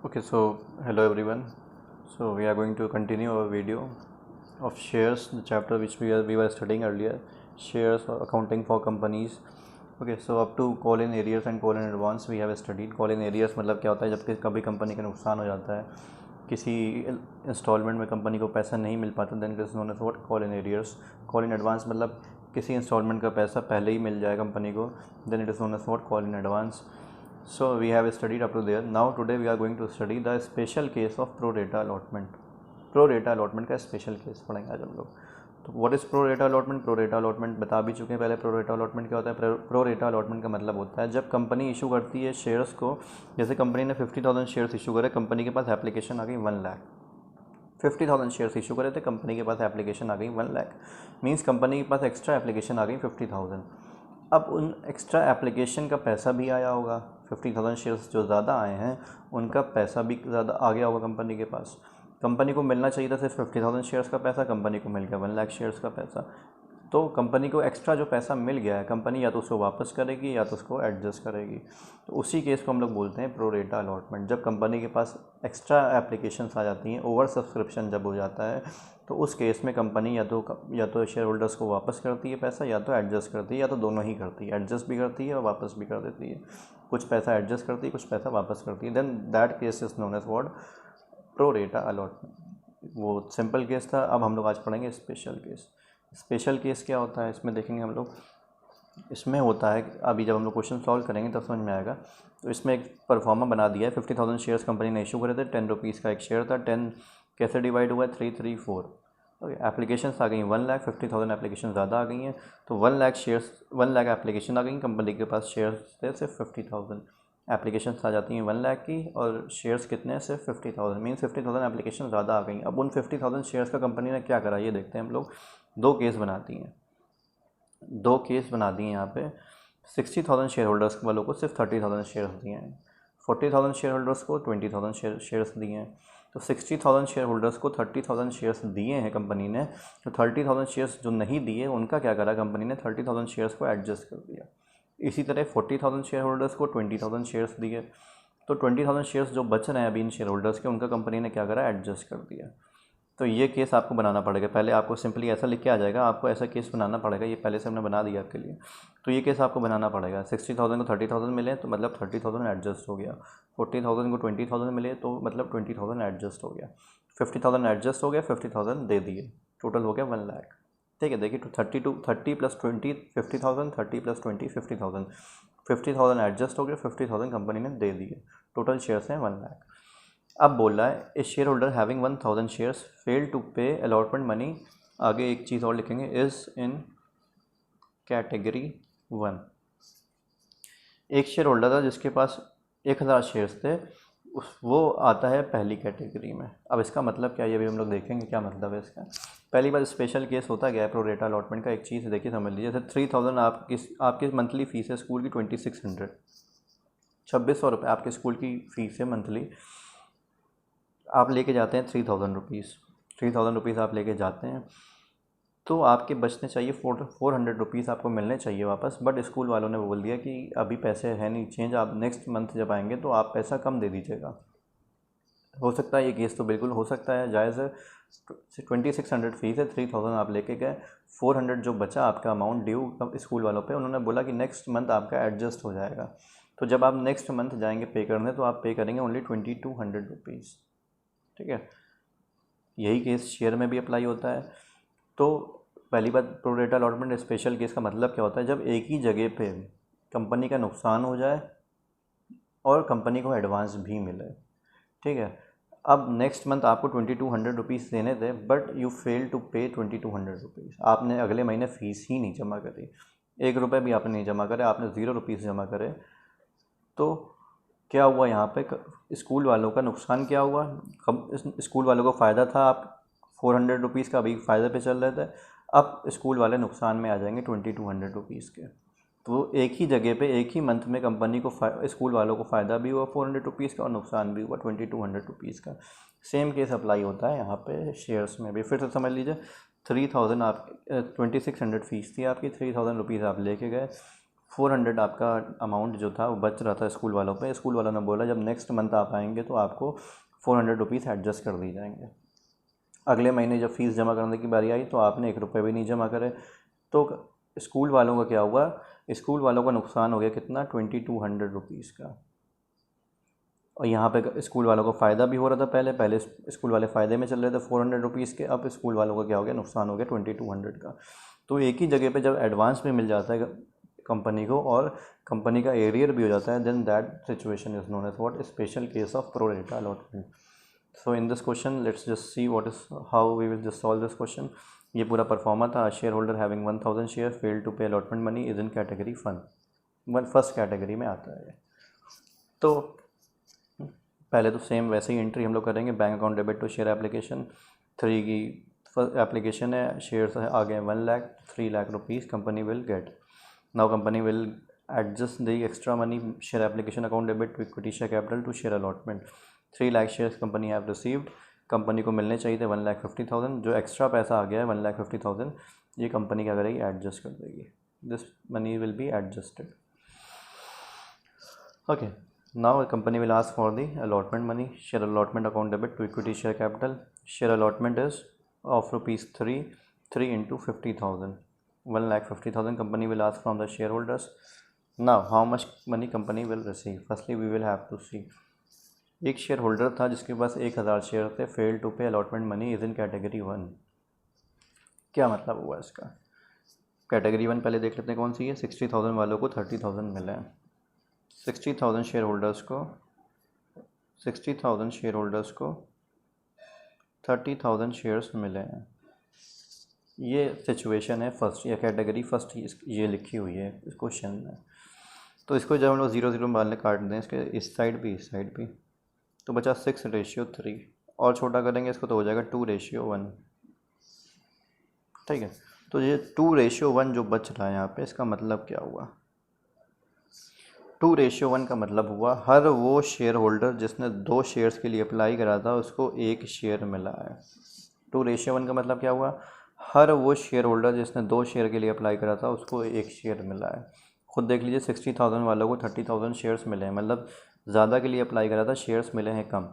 Okay, so hello everyone. So we are going to continue our video of shares, the chapter which we were studying earlier, shares or accounting for companies. Okay, so up to call in arrears and call in advance we have studied. Call in arrears मतलब क्या होता है, जब कभी company का नुकसान हो जाता है, किसी इंस्टॉलमेंट में कंपनी को पैसा नहीं मिल पाता, then it is known as what, call in arrears. Call in advance मतलब किसी इंस्टॉलमेंट का पैसा पहले ही मिल जाए कंपनी को, then it is known as what, call in advance. So we have studied up to there. Now today we are going to study the special case of pro rata allotment. Pro rata allotment का special case पढ़ेंगे आज हम लोग. तो what is pro rata allotment? Pro rata allotment बता भी चुके हैं पहले. प्रो रेटा अलॉटमेंट क्या होता है? प्रो रेटा अलॉटमेंट का मतलब होता है जब कंपनी इशू करती है शेयर्स को. जैसे कंपनी ने 50,000 शेयर्स इशू करे, कंपनी के पास एप्लीकेशन आ गई 1 लाख. 50,000 शेयर्स इशू करे थे, कंपनी के पास एप्लीकेशन आ गई 1 लाख. मीन्स कंपनी के पास एक्स्ट्रा एप्लीकेशन आ गई 50,000. अब उन एक्स्ट्रा एप्लीकेशन का पैसा भी आया होगा. 50,000 शेयर्स जो ज़्यादा आए हैं उनका पैसा भी ज़्यादा आ गया होगा कंपनी के पास. कंपनी को मिलना चाहिए था सिर्फ 50,000 शेयर्स का पैसा, कंपनी को मिल गया 1 लाख शेयर्स का पैसा. तो कंपनी को एक्स्ट्रा जो पैसा मिल गया है, कंपनी या तो उसको वापस करेगी या तो उसको एडजस्ट करेगी. तो उसी केस को हम लोग बोलते हैं प्रो रेटा अलॉटमेंट. जब कंपनी के पास एक्स्ट्रा एप्लीकेशंस आ जाती हैं, ओवर सब्सक्रिप्शन जब हो जाता है, तो उस केस में कंपनी या तो शेयर होल्डर्स को वापस करती है पैसा, या तो एडजस्ट करती है, या तो दोनों ही करती है. एडजस्ट भी करती है और वापस भी कर देती है. कुछ पैसा एडजस्ट करती है, कुछ पैसा वापस करती है. Then that case is known as what, pro rata allotment. वो सिंपल केस था. अब हम लोग आज पढ़ेंगे स्पेशल केस. स्पेशल केस क्या होता है इसमें देखेंगे हम लोग. इसमें होता है, अभी जब हम लोग क्वेश्चन सॉल्व करेंगे तब समझ में आएगा. तो इसमें एक परफॉर्मा बना दिया है. 50,000 शेयर्स कंपनी ने इशू करे थे, 10 रुपीज़ का एक शेयर था. 10 कैसे डिवाइड हुआ है? 334. ओके, एप्लीकेशन आ गई 1 लाख. 50,000 एप्लीकेशन ज़्यादा आ गई हैं, तो 1 लाख शेयर्स, 1 लाख एप्लीकेशन आ गई. कंपनी के पास शेयर्स थे सिर्फ 50,000. एप्लीकेशन आ जाती हैं 1 लाख की और शेयर्स कितने हैं? सिर्फ 50,000. मीन्स 50,000 एप्लीकेशन ज़्यादा आ गई. अब उन 50,000 शेयर्स का कंपनी ने क्या करा, ये देखते हैं हम लोग. दो केस बनाती हैं, दो केस बना दिए यहाँ पे. 60,000 शेयर होल्डर्स वालों को सिर्फ 30,000 शेयर्स दिए हैं. 40,000 शेयर होल्डर्स को 20,000 शेयर्स दिए हैं. तो 60,000 शेयर होल्डर्स को 30,000 शेयर्स दिए हैं कंपनी ने. तो 30,000 शेयर्स जो नहीं दिए उनका क्या करा कंपनी ने? 30,000 शेयर्स को एडजस्ट कर दिया. इसी तरह 40,000 शेयर होल्डर्स को 20,000 शेयर्स दिए. तो 20,000 शेयर्स जो बच रहे हैं अभी इन शेयर होल्डर्स के, उनका कंपनी ने क्या करा? एडजस्ट कर दिया. तो ये केस आपको बनाना पड़ेगा. पहले आपको सिंपली ऐसा लिख के आ जाएगा, आपको ऐसा केस बनाना पड़ेगा. ये पहले से हमने बना दिया आपके लिए. तो ये केस आपको बनाना पड़ेगा. 60,000 को 30,000 मिले तो मतलब 30,000 एडजस्ट हो गया. 40,000 को 20,000 मिले तो मतलब 20,000 एडजस्ट हो गया. 50,000 एडजस्ट हो गया, 50,000 दे दिए. टोटल हो गया 1 लाख. ठीक है, देखिए 30 प्लस 20 50,000, 30 प्लस 20 50,000. 50,000 एडजस्ट हो गया, 50,000 कंपनी ने दे दिए. टोटल शेयर्स हैं 1 लाख. अब बोल रहा है a shareholder having 1,000 shares fail to pay allotment money. आगे एक चीज़ और लिखेंगे, इज़ इन कैटेगरी 1. एक शेयर होल्डर था जिसके पास 1,000 शेयर्स थे, वो आता है पहली कैटेगरी में. अब इसका मतलब क्या है ये भी हम लोग देखेंगे क्या मतलब है इसका. पहली बार स्पेशल केस होता गया है प्रो रेटा अलॉटमेंट का. एक चीज़ देखिए, समझ लीजिए. जैसे 3,000 आपकी मंथली फ़ीस है स्कूल की 2,600, 2,600 रुपये आपके स्कूल की फ़ीस है मंथली. आप लेके जाते हैं 3,000 रुपीज़. 3,000 रुपीज़ आप लेके जाते हैं, तो आपके बचने चाहिए 400 रुपीज़ आपको मिलने चाहिए वापस. बट स्कूल वालों ने बोल दिया कि अभी पैसे है नहीं चेंज, आप नेक्स्ट मंथ जब आएंगे तो आप पैसा कम दे दीजिएगा. हो सकता है ये केस, तो बिल्कुल हो सकता है, जायज़ है. 2,600 फ़ीस है, 3,000 आप लेके गए. 400 जो बचा आपका अमाउंट ड्यू स्कूल वालों पे, उन्होंने बोला कि नेक्स्ट मंथ आपका एडजस्ट हो जाएगा. तो जब आप नेक्स्ट मंथ जाएंगे पे करने, तो आप पे करेंगे ओनली 2,200 रुपीज़. ठीक है, यही केस शेयर में भी अप्लाई होता है. तो पहली बात, pro rata allotment special case का मतलब क्या होता है? जब एक ही जगह पे कंपनी का नुकसान हो जाए और कंपनी को एडवांस भी मिले. ठीक है, अब नेक्स्ट मंथ आपको 2,200 रुपीज़ देने थे, बट यू फेल टू पे 2,200 रुपीज़. आपने अगले महीने फ़ीस ही नहीं जमा करी, 1 रुपये भी आपने नहीं जमा करे, आपने 0 रुपीज़ जमा करे. तो क्या हुआ यहाँ पे? स्कूल वालों का नुकसान क्या हुआ? स्कूल वालों को फ़ायदा था, आप 400 रुपीज़ का अभी फ़ायदे पे चल रहे थे. अब स्कूल वाले नुकसान में आ जाएंगे 2,200 रुपीज़ के. तो एक ही जगह पे एक ही मंथ में कंपनी को स्कूल वालों को फ़ायदा भी हुआ 400 रुपीज़ का और नुकसान भी हुआ 2,200 रुपीज़ का. सेम केस अप्लाई होता है यहाँ पे शेयर्स में भी. फिर से समझ लीजिए, 3,000 आप 2,600 फ़ीस थी आपकी, 3,000 रुपीज़ आप लेके गए. 400 आपका अमाउंट जो था वो बच रहा था स्कूल वालों पे। स्कूल वालों ने बोला जब नेक्स्ट मंथ आप आएंगे तो आपको 400 रुपीज़ एडजस्ट कर दी जाएंगे। अगले महीने जब फीस जमा करने की बारी आई तो आपने 1 रुपये भी नहीं जमा करे, तो स्कूल वालों का क्या हुआ, स्कूल वालों का नुकसान हो गया कितना, 2200 रुपीज़ का। और यहाँ पे स्कूल वालों को फ़ायदा भी हो रहा था, पहले स्कूल वाले फ़ायदे में चल रहे थे 400 रुपीज़ के, अब स्कूल वालों का क्या हो गया, नुकसान हो गया 2200 का। तो एक ही जगह पे जब एडवांस में मिल जाता है कंपनी को और कंपनी का एरियर भी हो जाता है, then that situation is known as what, special case of pro rata allotment. So in this question let's just see what is how we will just solve this question. ये पूरा proforma था। Shareholder having 1000 share fail to pay allotment money is in category one, first category में आता है। तो पहले तो same वैसे ही एंट्री हम लोग करेंगे, bank account debit to share application 3 की फर्स्ट एप्लीकेशन है, शेयर्स है आ गए 1 lakh, 3 lakh rupees company will get. Now company will adjust the extra money share application account debit to equity share capital to share allotment. 3 lakh shares company have received, company को मिलने चाहिए थे 1,50,000, जो एक्स्ट्रा पैसा आ गया है 1,50,000 ये कंपनी क्या करेगी, एडजस्ट कर देगी। This money will be adjusted. Okay, now a company will ask for the allotment money, share allotment account debit to equity share capital. Share allotment is of rupees 3 into 50,000, 1,50,000 company will ask from the shareholders. Now how much money company will receive? Firstly we will have to see, एक share holder था जिसके पास 1000 share थे, fail to pay allotment money is in category 1। क्या मतलब हुआ इसका, category 1 पहले देख लेते हैं कौन सी है। 60,000 वालों को 30,000 मिले हैं, 60,000 शेयर होल्डर्स को 30,000 शेयर्स मिले हैं। ये सिचुएशन है फर्स्ट, या कैटेगरी फर्स्ट ये लिखी हुई है इस क्वेश्चन में। तो इसको जब हम लोग 0 मान ले काट दें इसके इस साइड भी इस साइड भी, तो बचा 6:3, और छोटा करेंगे इसको तो हो जाएगा 2:1। ठीक है, तो ये 2:1 जो बच रहा है यहाँ पे, इसका मतलब क्या हुआ, 2:1 का मतलब हुआ हर वो शेयर होल्डर जिसने 2 शेयर्स के लिए अप्लाई करा था उसको 1 शेयर मिला है। 2:1 का मतलब क्या हुआ, हर वो शेयर होल्डर जिसने 2 शेयर के लिए अप्लाई करा था उसको 1 शेयर मिला है। खुद देख लीजिए 60,000 वालों को 30,000 शेयर्स मिले हैं, मतलब ज़्यादा के लिए अप्लाई करा था, शेयर्स मिले हैं कम।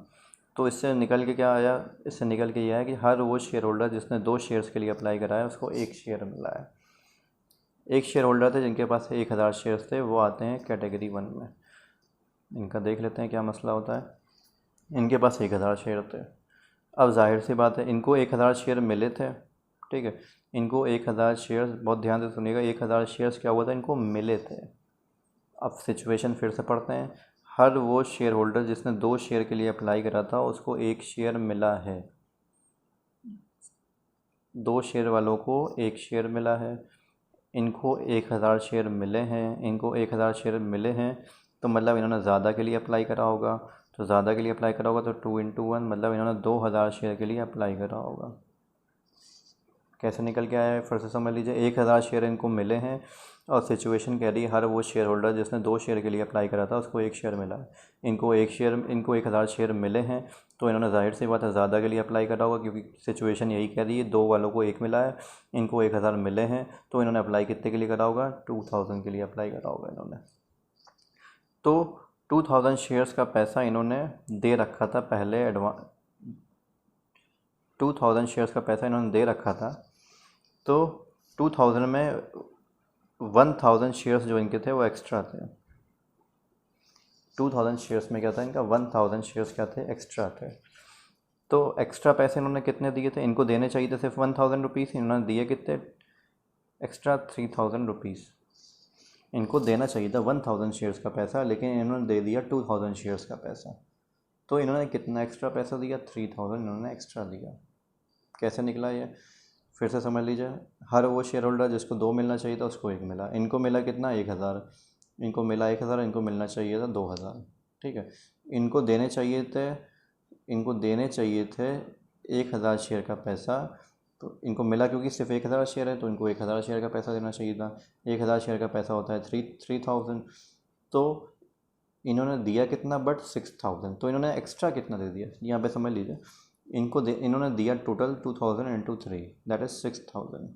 तो इससे निकल के क्या आया, इससे निकल के यह है कि हर वो शेयर होल्डर जिसने 2 शेयर्स के लिए अप्लाई करा है उसको 1 शेयर मिला है। एक शेयर होल्डर थे जिनके पास 1000 शेयर्स थे, वो आते हैं कैटेगरी 1 में। इनका देख लेते हैं क्या मसला होता है। इनके पास 1000 शेयर थे, अब जाहिर सी बात है इनको 1000 शेयर मिले थे, ठीक है, इनको 1000 शेयर्स, बहुत ध्यान से सुनिएगा, 1000 शेयर्स क्या हुआ था, इनको मिले थे। अब सिचुएशन फिर से पढ़ते हैं, हर वो शेयर होल्डर जिसने 2 शेयर के लिए अप्लाई करा था उसको 1 शेयर मिला है। 2 शेयर वालों को 1 शेयर मिला है, इनको 1000 शेयर मिले हैं, इनको 1000 शेयर मिले हैं, तो मतलब इन्होंने ज़्यादा के लिए अप्लाई करा होगा, तो ज़्यादा के लिए अप्लाई करा होगा तो 2 × 1 मतलब इन्होंने 2000 शेयर के लिए अप्लाई करा होगा। कैसे निकल के आया है फिर से समझ लीजिए, 1000 शेयर इनको मिले हैं और सिचुएशन कह रही है हर वो शेयर होल्डर जिसने 2 शेयर के लिए अप्लाई करा था उसको 1 शेयर मिला है। इनको 1000 शेयर मिले हैं, तो इन्होंने जाहिर सी बात है ज़्यादा के लिए अप्लाई करा होगा, क्योंकि सिचुएशन यही कह रही है 2 वालों को 1 मिला है, इनको 1000 मिले हैं, तो इन्होंने अप्लाई कितने के लिए करा होगा, 2000 के लिए अप्लाई करा होगा इन्होंने। तो 2000 शेयर्स का पैसा इन्होंने दे रखा था पहले एडवांस, 2000 शेयर्स का पैसा इन्होंने दे रखा था, तो 2000 में 1000 शेयर्स जो इनके थे वो एक्स्ट्रा थे। 2000 शेयर्स में क्या था इनका, 1000 शेयर्स क्या थे, एक्स्ट्रा थे। तो एक्स्ट्रा पैसे इन्होंने कितने दिए थे, इनको देने चाहिए थे सिर्फ 1000 रुपीज़, इन्होंने दिए कितने एक्स्ट्रा 3000 रुपीज़। इनको देना चाहिए था 1000 शेयर्स का पैसा, लेकिन इन्होंने दे दिया 2000 शेयर्स का पैसा। तो इन्होंने कितना एक्स्ट्रा पैसा दिया, 3000 इन्होंने एक्स्ट्रा दिया। कैसे निकला ये, फिर से समझ लीजिए, हर वो शेयर होल्डर जिसको 2 मिलना चाहिए था उसको 1 मिला। इनको मिला कितना, 1000, इनको मिला 1000, इनको मिलना चाहिए था 2000। ठीक है, इनको देने चाहिए थे 1000 शेयर का पैसा, तो इनको मिला क्योंकि सिर्फ 1000 शेयर है, तो इनको 1000 शेयर का पैसा देना चाहिए था। 1000 शेयर का पैसा होता है 3000, तो इन्होंने दिया कितना, बट 6000, तो इन्होंने एक्स्ट्रा कितना दे दिया, यहाँ पे समझ लीजिए, इन्होंने दिया टोटल 2000 × 3 दैट इज़ 6000,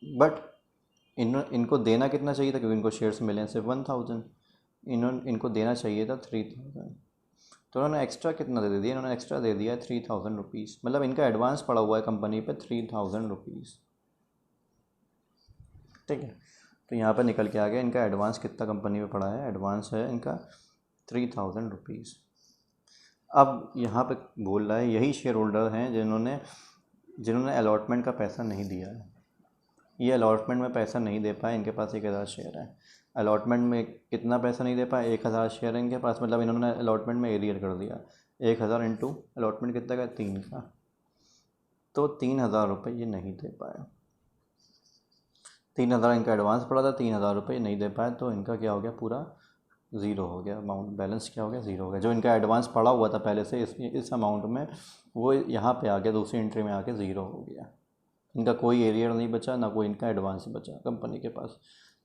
बट इनको देना कितना चाहिए था, क्योंकि इनको शेयर्स मिले हैं सिर्फ 1000, इनको देना चाहिए था 3000, तो उन्होंने एक्स्ट्रा कितना दे दिया, इन्होंने एक्स्ट्रा दे दिया है 3000 रुपीज़, मतलब इनका एडवांस पड़ा हुआ है कंपनी पे 3000 रुपीज़। ठीक है, तो यहाँ पर निकल के आ गया इनका एडवांस कितना कंपनी में पड़ा है, एडवांस है इनका 3000 रुपीज़। अब यहाँ पे बोल रहा है यही शेयर होल्डर हैं जिन्होंने अलॉटमेंट का पैसा नहीं दिया है, ये अलॉटमेंट में पैसा नहीं दे पाए, इनके पास 1000 शेयर है। अलॉटमेंट में कितना पैसा नहीं दे पाए, 1000 शेयर है इनके पास, मतलब इन्होंने अलॉटमेंट में एरियर कर दिया, 1000 इंटू अलॉटमेंट कितना का 3 का, तो 3000 रुपये ये नहीं दे पाए। 3000 इनका एडवांस पड़ा था, 3000 रुपये नहीं दे पाए, तो इनका क्या हो गया, पूरा ज़ीरो हो गया, अमाउंट बैलेंस क्या हो गया, ज़ीरो हो गया। जो इनका एडवांस पड़ा हुआ था पहले से इस अमाउंट में, वो यहाँ पे आ गया, दूसरी एंट्री में आके ज़ीरो हो गया। इनका कोई एरियर नहीं बचा, ना कोई इनका एडवांस बचा कंपनी के पास।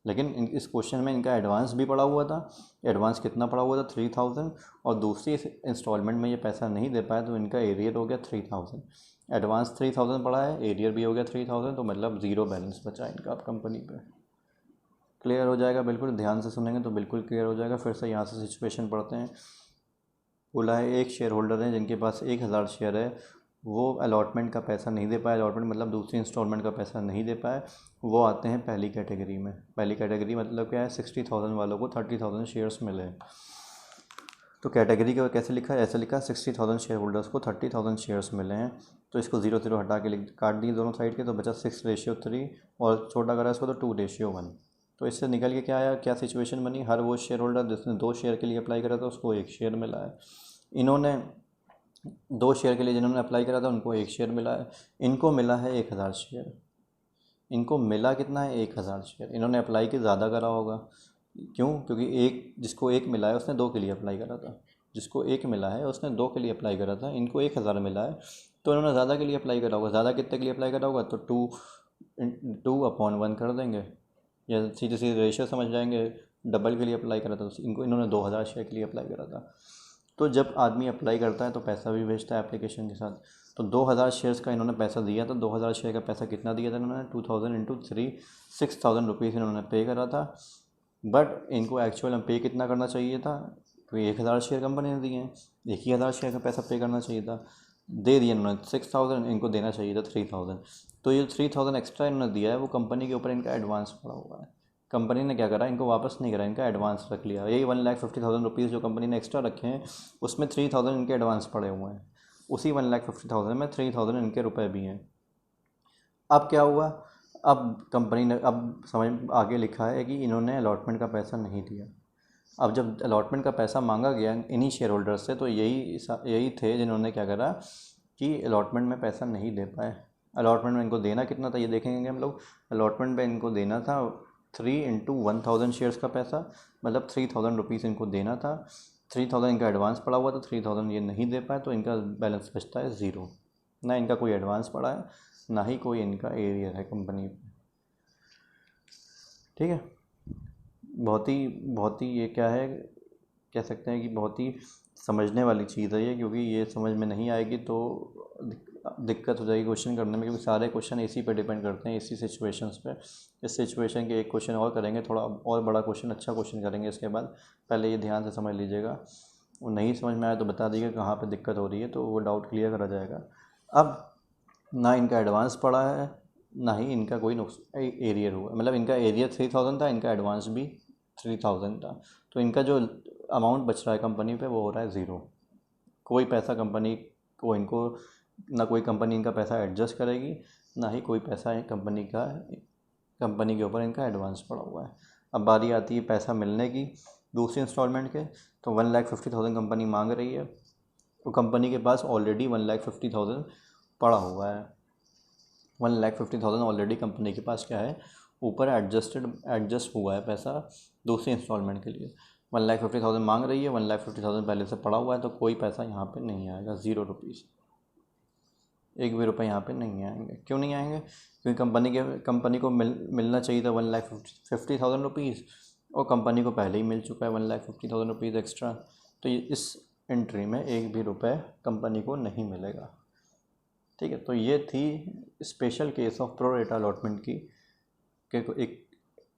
लेकिन इस क्वेश्चन में इनका एडवांस भी पड़ा हुआ था, एडवांस कितना पड़ा हुआ था 3000, और दूसरी इंस्टॉलमेंट में ये पैसा नहीं दे पाया, तो इनका एरियर हो गया 3000। एडवांस 3000 पड़ा है, एरियर भी हो गया 3000, तो मतलब ज़ीरो बैलेंस बचा इनका अब कंपनी पे। क्लियर हो जाएगा, बिल्कुल ध्यान से सुनेंगे तो बिल्कुल क्लियर हो जाएगा। फिर से यहाँ से सिचुएशन पढ़ते हैं। बोला है एक शेयर होल्डर है जिनके पास 1000 शेयर है, वो अलॉटमेंट का पैसा नहीं दे पाए, अलॉटमेंट मतलब दूसरी इंस्टॉलमेंट का पैसा नहीं दे पाए, वो आते हैं पहली कैटेगरी में। पहली कैटेगरी मतलब क्या है, 60,000 वालों को 30,000 शेयर्स मिले। तो कैटेगरी को कैसे लिखा है, ऐसे लिखा है 60,000 शेयर होल्डर्स को 30,000 शेयर्स मिले हैं, तो इसको 0 0 हटा के काट दिए दोनों साइड के, तो बचा 6:3, और छोटा करा इसको तो 2:1। तो इससे निकल के क्या आया, क्या सिचुएशन बनी, हर वो शेयर होल्डर जिसने 2 शेयर के लिए अप्लाई करा था उसको 1 शेयर मिला है। इन्होंने 2 शेयर के लिए जिन्होंने अप्लाई करा था उनको 1 शेयर मिला है। इनको मिला है 1000 शेयर, इनको मिला कितना है 1000 शेयर। इन्होंने अप्लाई के ज़्यादा करा होगा, क्यों, क्योंकि जिसको 1 मिला है उसने 2 के लिए अप्लाई करा था, जिसको 1 मिला है उसने 2 के लिए अप्लाई करा था, इनको 1000 मिला है, तो इन्होंने ज़्यादा के लिए अप्लाई करा होगा। ज़्यादा कितने के लिए अप्लाई करा होगा, तो 2/1 कर देंगे, या सीधे सीधे रेशियो समझ जाएंगे। डबल के लिए अप्लाई करा था, इन्होंने 2000 शेयर के लिए अप्लाई करा था। तो जब आदमी अप्लाई करता है तो पैसा भी भेजता है एप्लीकेशन के साथ, तो 2000 शेयर्स का इन्होंने पैसा दिया था। 2000 शेयर का पैसा कितना दिया था इन्होंने, 2000 इंटू 3, 6000 रुपीज़ इन्होंने पे करा था। बट इनको एक्चुअल में पे कितना करना चाहिए था, क्योंकि 1000 शेयर कंपनी ने दिए हैं, 1000 शेयर का पैसा पे करना चाहिए था, दे दिया इन्होंने 6000, इनको देना चाहिए था 3000। तो ये 3000 एक्स्ट्रा इन्होंने दिया है, वो कंपनी के ऊपर इनका एडवांस पड़ा हुआ है। कंपनी ने क्या करा, इनको वापस नहीं करा, इनका एडवांस रख लिया। यही 1,50,000 रुपीज़ जो कंपनी ने एक्स्ट्रा रखे हैं, उसमें 3000 इनके एडवांस पड़े हुए हैं, उसी 1,50,000 में 3000 इनके रुपए भी हैं। अब क्या हुआ, अब कंपनी ने अब समझ आगे लिखा है कि इन्होंने अलॉटमेंट का पैसा नहीं दिया। अब जब अलॉटमेंट का पैसा मांगा गया इन्हीं शेयर होल्डर से, तो यही थे जिन्होंने क्या करा कि अलॉटमेंट में पैसा नहीं दे पाए। अलॉटमेंट में इनको देना कितना था ये देखेंगे हम लोग। अलॉटमेंट में इनको देना था 3 इंटू 1000 शेयर्स का पैसा, मतलब 3000 रुपीज़ इनको देना था। 3000 इनका एडवांस पड़ा हुआ, तो 3000 ये नहीं दे पाए, तो इनका बैलेंस बचता है ज़ीरो। ना इनका कोई एडवांस पड़ा है, ना ही कोई इनका एरियर है कंपनी पे। ठीक है, बहुत ही ये क्या है, कह सकते हैं कि बहुत ही समझने वाली चीज़ है ये, क्योंकि ये समझ में नहीं आएगी तो दिक्कत हो जाएगी क्वेश्चन करने में, क्योंकि सारे क्वेश्चन इसी पे डिपेंड करते हैं, इसी सिचुएशंस पे। इस सिचुएशन के एक क्वेश्चन और करेंगे, थोड़ा और बड़ा क्वेश्चन, अच्छा क्वेश्चन करेंगे इसके बाद। पहले ये ध्यान से समझ लीजिएगा, वो नहीं समझ में आया तो बता दीजिएगा कहाँ पे दिक्कत हो रही है, तो वो डाउट क्लियर करा जाएगा। अब ना इनका एडवांस पड़ा है, ना ही इनका कोई एरियर हुआ, मतलब इनका एरियर 3000 था, इनका एडवांस भी 3000 था, तो इनका जो अमाउंट बच रहा है कंपनी पे वो हो रहा है ज़ीरो। कोई पैसा कंपनी को इनको, ना कोई कंपनी इनका पैसा एडजस्ट करेगी, ना ही कोई पैसा कंपनी के ऊपर इनका एडवांस पड़ा हुआ है। अब बारी आती है पैसा मिलने की दूसरी इंस्टॉलमेंट के, तो 1,50,000 कंपनी मांग रही है, तो कंपनी के पास ऑलरेडी 1,50,000 पड़ा हुआ है। 1,50,000 ऑलरेडी कंपनी के पास क्या है, ऊपर एडजस्ट हुआ है पैसा दूसरी इंस्टॉलमेंट के लिए। 1,50,000 मांग रही है, 1,50,000 पहले से पड़ा हुआ है, तो कोई पैसा यहाँ पे नहीं आएगा, 0 रुपीज़, 1 भी रुपये यहाँ पे नहीं आएंगे। क्यों नहीं आएंगे, क्योंकि कंपनी को मिलना चाहिए था 1,50,000 रुपीज़, और कंपनी को पहले ही मिल चुका है 1,50,000 रुपीज़ एक्स्ट्रा, तो इस एंट्री में 1 भी रुपये कंपनी को नहीं मिलेगा। ठीक है, तो ये थी special case of pro rata allotment की, कि एक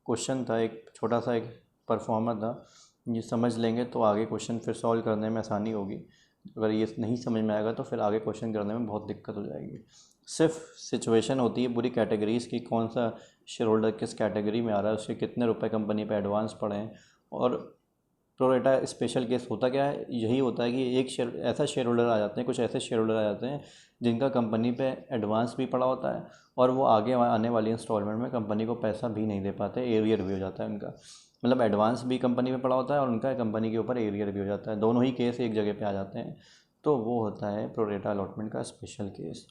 क्वेश्चन था, एक छोटा सा एक परफॉर्मर था, ये समझ लेंगे तो आगे क्वेश्चन फिर सॉल्व करने में आसानी होगी। अगर ये नहीं समझ में आएगा तो फिर आगे क्वेश्चन करने में बहुत दिक्कत हो जाएगी। सिर्फ सिचुएशन होती है पूरी कैटेगरीज़ की, कौन सा शेयर होल्डर किस कैटेगरी में आ रहा है, उसके कितने रुपए कंपनी पे एडवांस पड़े हैं। और प्रो रेटा स्पेशल केस होता क्या है, यही होता है कि एक शेयर ऐसा शेयर होल्डर आ जाते हैं, कुछ ऐसे शेयर होल्डर आ जाते हैं जिनका कंपनी पे एडवांस भी पड़ा होता है और वो आगे आने वाली इंस्टॉलमेंट में कंपनी को पैसा भी नहीं दे पाते, एरियर भी हो जाता है उनका। मतलब एडवांस भी कंपनी में पड़ा होता है और उनका कंपनी के ऊपर एरियर भी हो जाता है, दोनों ही केस एक जगह पे आ जाते हैं। तो वो होता है प्रो रेटा अलॉटमेंट का स्पेशल केस।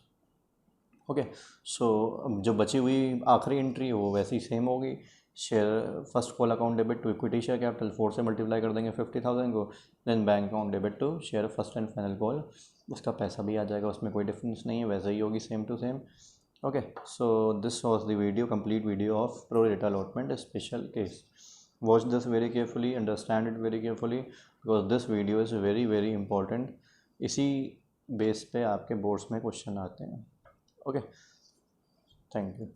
ओके, सो जो बची हुई आखिरी एंट्री वो वैसी सेम होगी। Share first call account debit to equity share capital 4 से मल्टीप्लाई कर देंगे 50,000 को, then bank account debit to share first and final call, उसका पैसा भी आ जाएगा, उसमें कोई डिफरेंस नहीं है, वैसे ही होगी same to same. Okay, so this was the video, complete video of pro rata allotment special case. Watch this very carefully, understand it very carefully, because this video is very very important. इसी base पे आपके boards में question आते हैं। Okay, thank you.